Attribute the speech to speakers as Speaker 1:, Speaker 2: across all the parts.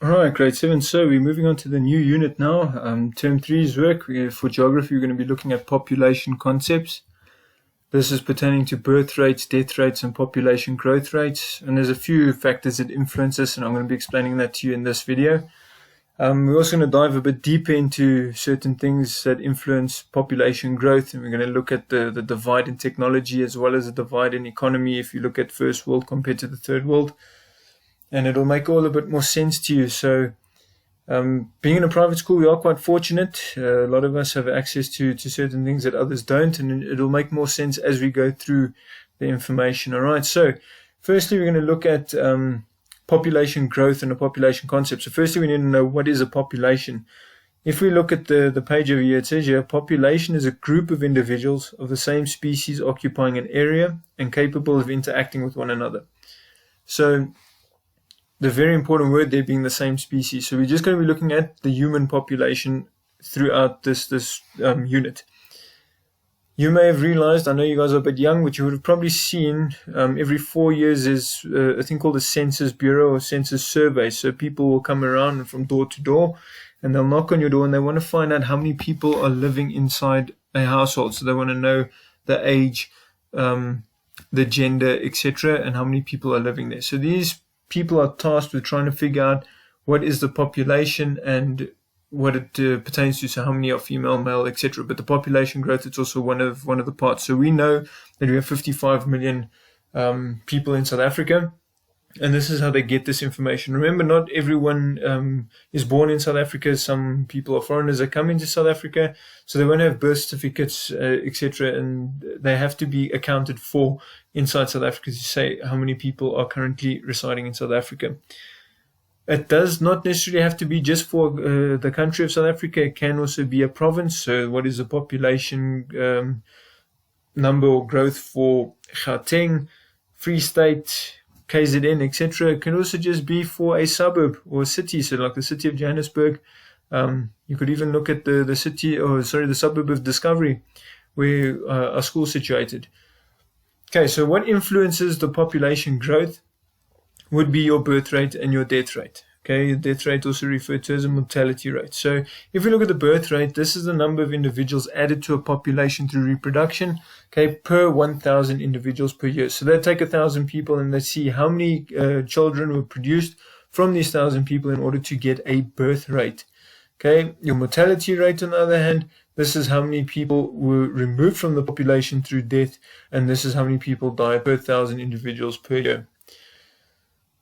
Speaker 1: Alright, grade 7. So we're moving on to the new unit now. Term 3's work. For geography, we're going to be looking at population concepts. This is pertaining to birth rates, death rates, and population growth rates. And there's a few factors that influence this, and I'm going to be explaining that to you in this video. We're also going to dive a bit deeper into certain things that influence population growth, and we're going to look at the divide in technology as well as the divide in economy if you look at first world compared to the third world. And it'll make all a bit more sense to you. So being in a private school, we are quite fortunate. A lot of us have access to certain things that others don't, and it'll make more sense as we go through the information. All right, so firstly, we're going to look at population growth and a population concept. So firstly, we need to know what is a population. If we look at the page over here, it says here, population is a group of individuals of the same species occupying an area and capable of interacting with one another. So the very important word there being the same species. So we're just going to be looking at the human population throughout this unit. You may have realized, I know you guys are a bit young, but you would have probably seen every 4 years there's a thing called the Census Bureau or Census Survey. So people will come around from door to door and they'll knock on your door and they want to find out how many people are living inside a household. So they want to know the age, the gender, etc., and how many people are living there. So these people are tasked with trying to figure out what is the population and what it pertains to, so how many are female, male, etc. But the population growth, it's also one of the parts. So we know that we have 55 million people in South Africa, and this is how they get this information. Remember, not everyone is born in South Africa. Some people are foreigners that come into South Africa, so they won't have birth certificates, etc., and they have to be accounted for inside South Africa to say how many people are currently residing in South Africa. It does not necessarily have to be just for the country of South Africa. It can also be a province. So what is the population number or growth for Gauteng, Free State, KZN, etc. It can also just be for a suburb or a city. So like the city of Johannesburg. You could even look at the suburb of Discovery, where our school is situated. Okay, so what influences the population growth would be your birth rate and your death rate. Okay, death rate also referred to as a mortality rate. So if we look at the birth rate, this is the number of individuals added to a population through reproduction, okay, per 1,000 individuals per year. So they take 1,000 people and they see how many children were produced from these 1,000 people in order to get a birth rate. Okay, your mortality rate, on the other hand, this is how many people were removed from the population through death, and this is how many people die per 1,000 individuals per year.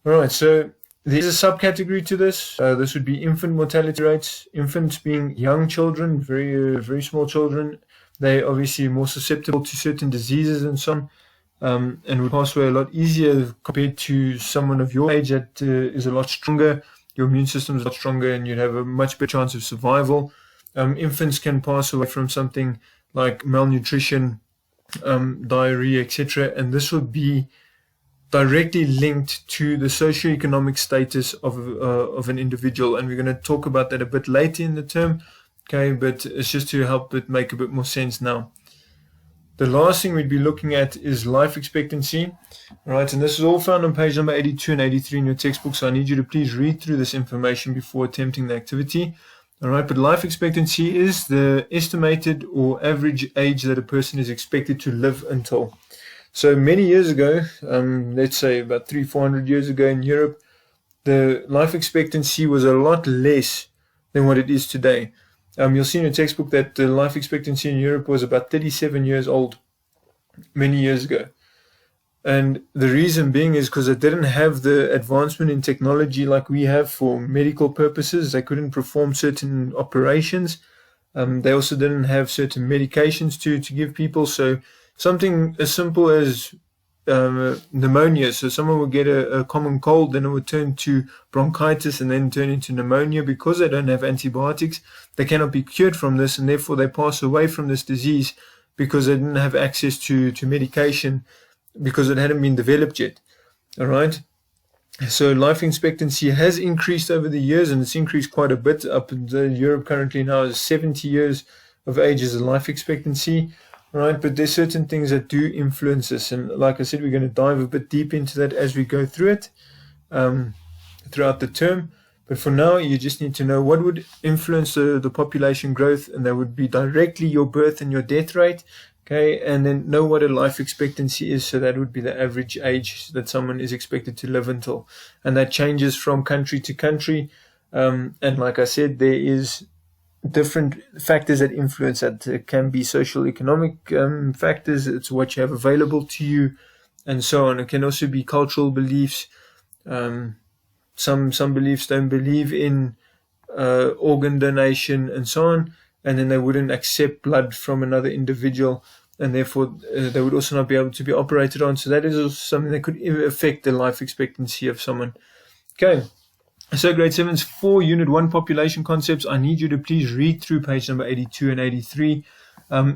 Speaker 1: All right, so there's a subcategory to this. This would be infant mortality rates. Infants being young children, very small children. They're obviously more susceptible to certain diseases and so on, and would pass away a lot easier compared to someone of your age that is a lot stronger. Your immune system is a lot stronger, and you'd have a much better chance of survival. Infants can pass away from something like malnutrition, diarrhea, etc., and this would be directly linked to the socioeconomic status of an individual, and we're going to talk about that a bit later in the term, okay, but it's just to help it make a bit more sense now. The last thing we'd be looking at is life expectancy, right, and this is all found on page number 82 and 83 in your textbook, so I need you to please read through this information before attempting the activity. All right, but life expectancy is the estimated or average age that a person is expected to live until. So many years ago, let's say about 300-400 years ago in Europe, the life expectancy was a lot less than what it is today. You'll see in your textbook that the life expectancy in Europe was about 37 years old many years ago. And the reason being is because they didn't have the advancement in technology like we have for medical purposes. They couldn't perform certain operations. They also didn't have certain medications to give people. So something as simple as pneumonia. So someone would get a common cold, then it would turn to bronchitis and then turn into pneumonia. Because they don't have antibiotics, they cannot be cured from this, and therefore they pass away from this disease because they didn't have access to medication because it hadn't been developed yet. All right. So life expectancy has increased over the years, and it's increased quite a bit. Up in Europe currently now is 70 years of age as a life expectancy. Right, but there's certain things that do influence this, and like I said, we're going to dive a bit deep into that as we go through it throughout the term. But for now, you just need to know what would influence the population growth, and that would be directly your birth and your death rate. Okay, and then know what a life expectancy is. So that would be the average age that someone is expected to live until. And that changes from country to country. And like I said, there is different factors that influence that. It can be social economic factors. It's what you have available to you, and so on. It can also be cultural beliefs. Some beliefs don't believe in organ donation and so on, and then they wouldn't accept blood from another individual, and therefore they would also not be able to be operated on. So that is also something that could affect the life expectancy of someone. Okay, so grade 7's for Unit 1 population concepts. I need you to please read through page number 82 and 83.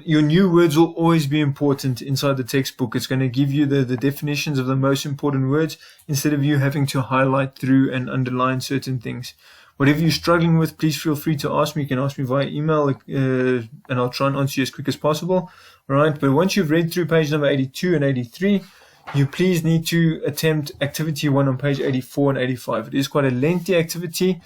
Speaker 1: Your new words will always be important inside the textbook. It's going to give you the definitions of the most important words instead of you having to highlight through and underline certain things. Whatever you're struggling with, please feel free to ask me. You can ask me via email, and I'll try and answer you as quick as possible. All right. But once you've read through page number 82 and 83, you please need to attempt activity 1 on page 84 and 85. It is quite a lengthy activity.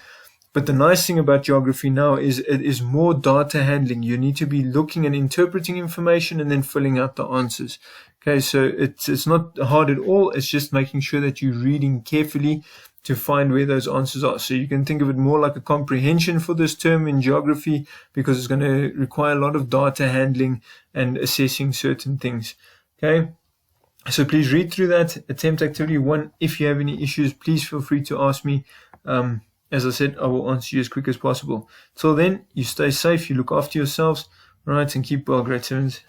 Speaker 1: But the nice thing about geography now is it is more data handling. You need to be looking and interpreting information and then filling out the answers. Okay, so it's not hard at all. It's just making sure that you're reading carefully to find where those answers are. So you can think of it more like a comprehension for this term in geography, because it's going to require a lot of data handling and assessing certain things. Okay, so please read through that. Attempt activity 1. If you have any issues, please feel free to ask me. As I said, I will answer you as quick as possible. Till then, you stay safe, you look after yourselves, right, and keep well, grade 7s.